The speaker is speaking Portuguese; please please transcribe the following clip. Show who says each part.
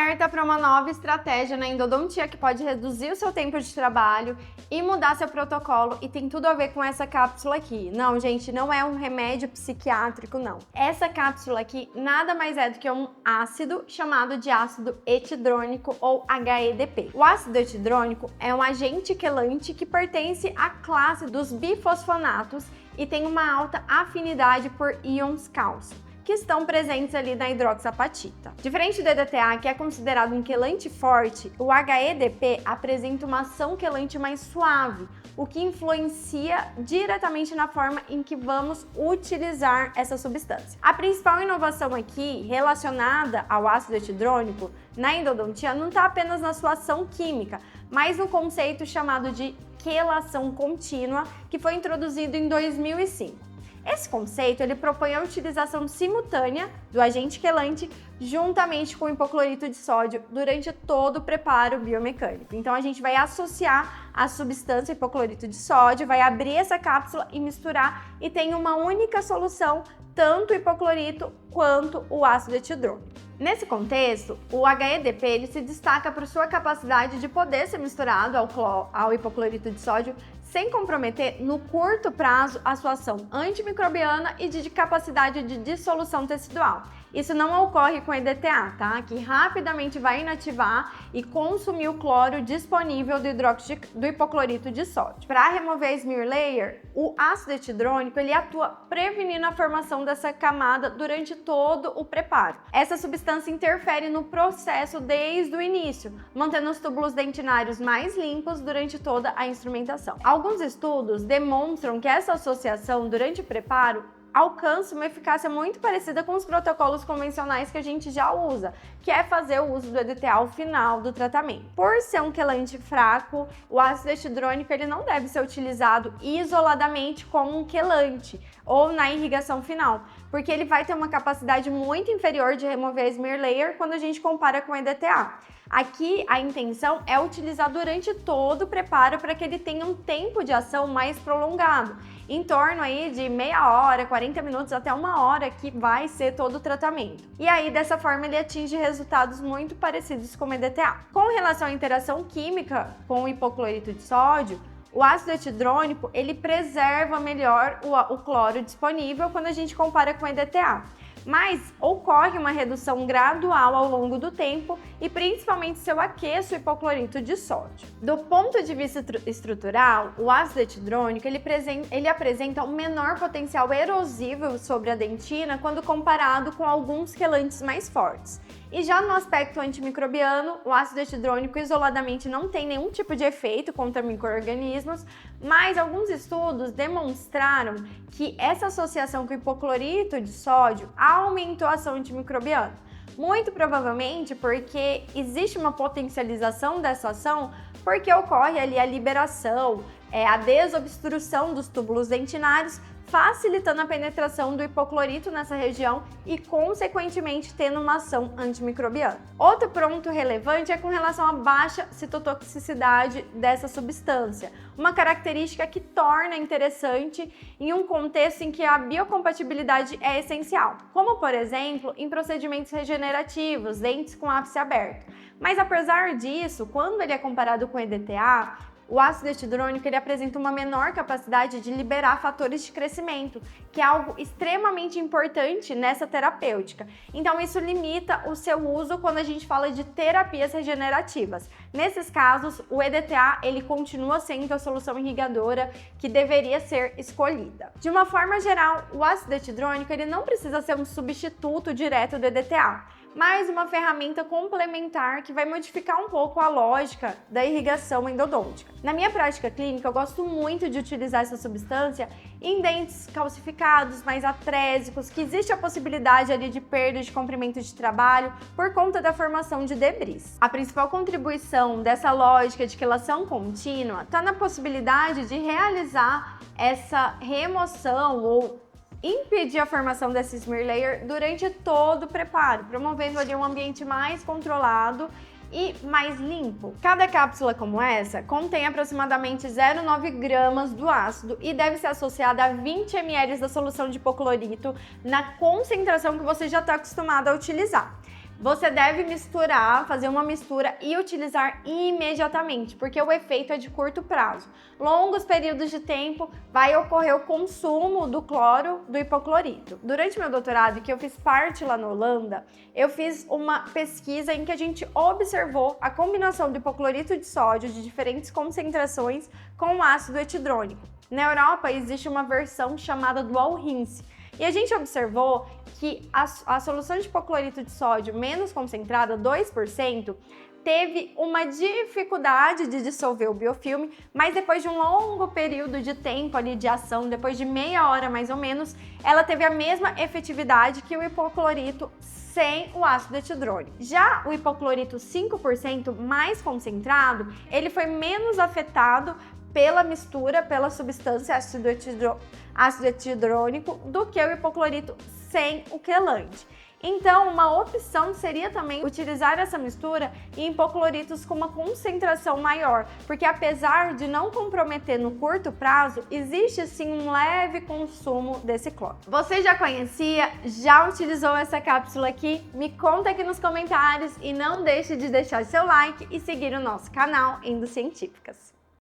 Speaker 1: Alerta para uma nova estratégia na endodontia que pode reduzir o seu tempo de trabalho e mudar seu protocolo, e tem tudo a ver com essa cápsula aqui. Não, gente, não é um remédio psiquiátrico, não. Essa cápsula aqui nada mais é do que um ácido chamado de ácido etidrônico ou HEDP. O ácido etidrônico é um agente quelante que pertence à classe dos bifosfonatos e tem uma alta afinidade por íons cálcio, que estão presentes ali na hidroxapatita. Diferente do EDTA, que é considerado um quelante forte, o HEDP apresenta uma ação quelante mais suave, o que influencia diretamente na forma em que vamos utilizar essa substância. A principal inovação aqui, relacionada ao ácido etidrônico, na endodontia, não está apenas na sua ação química, mas no conceito chamado de quelação contínua, que foi introduzido em 2005. Esse conceito ele propõe a utilização simultânea do agente quelante juntamente com o hipoclorito de sódio durante todo o preparo biomecânico. Então a gente vai associar a substância hipoclorito de sódio, vai abrir essa cápsula e misturar, e tem uma única solução, tanto o hipoclorito quanto o ácido etidrônico. Nesse contexto, o HEDP ele se destaca por sua capacidade de poder ser misturado ao hipoclorito de sódio sem comprometer no curto prazo a sua ação antimicrobiana e de capacidade de dissolução tecidual. Isso não ocorre com EDTA, tá? Que rapidamente vai inativar e consumir o cloro disponível do hipoclorito de sódio. Para remover a smear layer, o ácido etidrônico ele atua prevenindo a formação dessa camada durante todo o preparo. Essa substância interfere no processo desde o início, mantendo os túbulos dentinários mais limpos durante toda a instrumentação. Alguns estudos demonstram que essa associação durante o preparo alcança uma eficácia muito parecida com os protocolos convencionais que a gente já usa, que é fazer o uso do EDTA ao final do tratamento. Por ser um quelante fraco, o ácido etidrônico ele não deve ser utilizado isoladamente como um quelante ou na irrigação final, porque ele vai ter uma capacidade muito inferior de remover a smear layer quando a gente compara com o EDTA. Aqui a intenção é utilizar durante todo o preparo para que ele tenha um tempo de ação mais prolongado, em torno aí de meia hora, 40 minutos até uma hora, que vai ser todo o tratamento. E aí dessa forma ele atinge resultados muito parecidos com o EDTA. Com relação à interação química com o hipoclorito de sódio, o ácido etidrônico ele preserva melhor o cloro disponível quando a gente compara com o EDTA. Mas ocorre uma redução gradual ao longo do tempo e principalmente se eu aqueço o hipoclorito de sódio. Do ponto de vista estrutural, o ácido etidrônico ele apresenta um menor potencial erosivo sobre a dentina quando comparado com alguns quelantes mais fortes. E já no aspecto antimicrobiano, o ácido etidrônico isoladamente não tem nenhum tipo de efeito contra micro-organismos, mas alguns estudos demonstraram que essa associação com o hipoclorito de sódio aumentou a ação antimicrobiana. Muito provavelmente porque existe uma potencialização dessa ação, porque ocorre ali a liberação, a desobstrução dos túbulos dentinários, facilitando a penetração do hipoclorito nessa região e, consequentemente, tendo uma ação antimicrobiana. Outro ponto relevante é com relação à baixa citotoxicidade dessa substância, uma característica que torna interessante em um contexto em que a biocompatibilidade é essencial, como, por exemplo, em procedimentos regenerativos, dentes com ápice aberto. Mas, apesar disso, quando ele é comparado com o EDTA, o ácido etidrônico ele apresenta uma menor capacidade de liberar fatores de crescimento, que é algo extremamente importante nessa terapêutica. Então isso limita o seu uso quando a gente fala de terapias regenerativas. Nesses casos, o EDTA ele continua sendo a solução irrigadora que deveria ser escolhida. De uma forma geral, o ácido etidrônico ele não precisa ser um substituto direto do EDTA, mas uma ferramenta complementar que vai modificar um pouco a lógica da irrigação endodôntica. Na minha prática clínica, eu gosto muito de utilizar essa substância em dentes calcificados, mais atrésicos, que existe a possibilidade ali de perda de comprimento de trabalho por conta da formação de debris. A principal contribuição dessa lógica de quelação contínua está na possibilidade de realizar essa remoção ou impedir a formação dessa smear layer durante todo o preparo, promovendo ali um ambiente mais controlado e mais limpo. Cada cápsula como essa contém aproximadamente 0,9 gramas do ácido e deve ser associada a 20 ml da solução de hipoclorito na concentração que você já está acostumado a utilizar. você deve misturar, fazer uma mistura e utilizar imediatamente, porque o efeito é de curto prazo. Longos períodos de tempo vai ocorrer o consumo do cloro, do hipoclorito. Durante meu doutorado, que eu fiz parte lá na Holanda, eu fiz uma pesquisa em que a gente observou a combinação do hipoclorito de sódio de diferentes concentrações com o ácido etidrônico. Na Europa existe uma versão chamada dual rinse, e a gente observou que a solução de hipoclorito de sódio menos concentrada, 2%, teve uma dificuldade de dissolver o biofilme, mas depois de um longo período de tempo ali de ação, depois de meia hora mais ou menos, ela teve a mesma efetividade que o hipoclorito sem o ácido etidrônico. Já o hipoclorito 5% mais concentrado, ele foi menos afetado pela mistura, pela substância ácido etidrônico, do que o hipoclorito sem o quelante. Então, uma opção seria também utilizar essa mistura em hipocloritos com uma concentração maior, porque apesar de não comprometer no curto prazo, existe sim um leve consumo desse cloro. Você já conhecia? Já utilizou essa cápsula aqui? Me conta aqui nos comentários e não deixe de deixar seu like e seguir o nosso canal Endocientíficas.